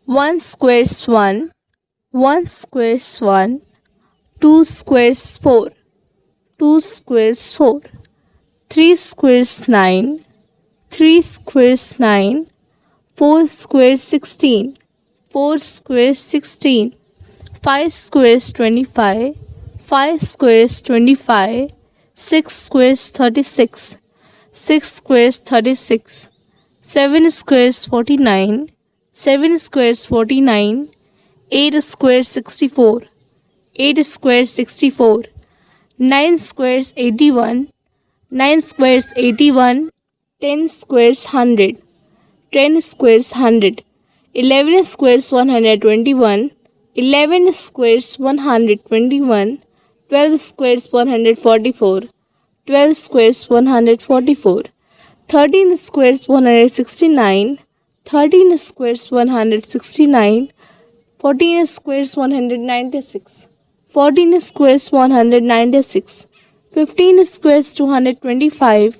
1 squares 1, 1 squares 1, 2 squares 4, 2 squares 4, 3 squares 9, 3 squares 9, 4 squares 16, 4 squares 16, 5 squares 25, 5 squares 25, 6 squares 36, 6 squares 36, 7 squares 49, 7 squares 49, 8 squares 64, 8 squares 64, 9 squares 81, 9 squares 81, 10 squares 100, 10 squares 100, 11 squares 121, 11 squares 121, 12 squares 144, 12 squares 144, 13 squares 169, 13 squares 169, 14 squares 196, 14 squares 196, 15 squares 225,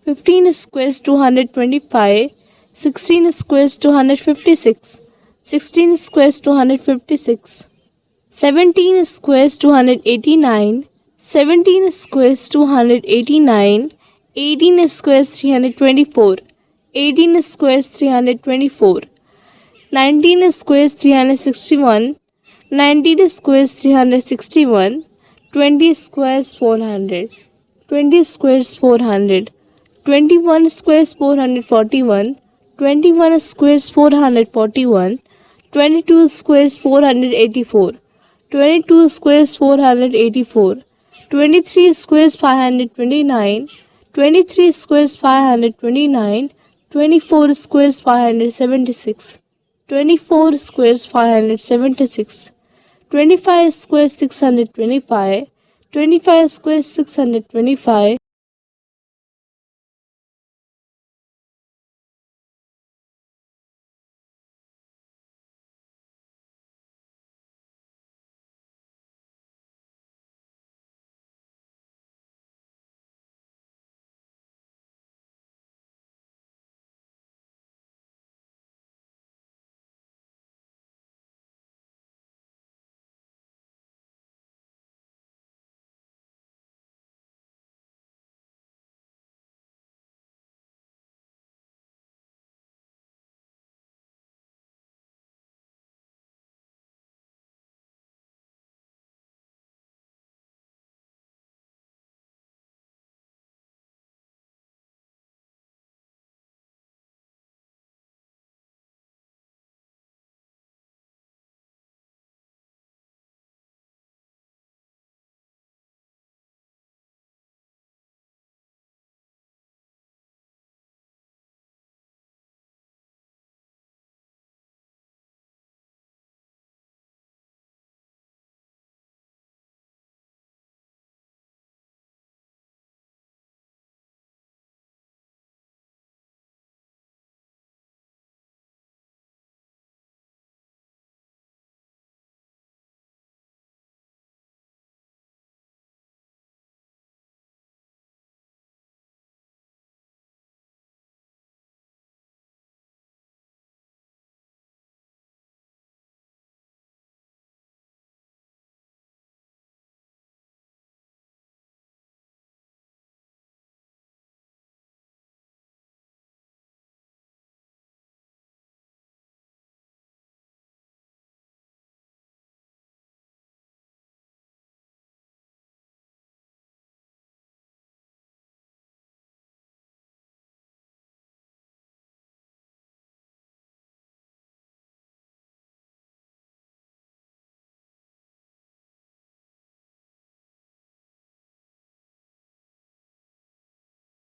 15 squares 225, 16 squares 256, 16 squares 256, 17 squares 289, 17 squares 289, 18 squares 324, 18 squares 324, 19 squares 361, 19 squares 361, 20 squares 400, 20 squares 400, 21 squares 441, 21 squares 441, 22 squares 484, 22 squares 484, 23 squares 529, 23 squares 529, 24 squares 576, 24 squares 576, 25 squares 625, 25 squares 625,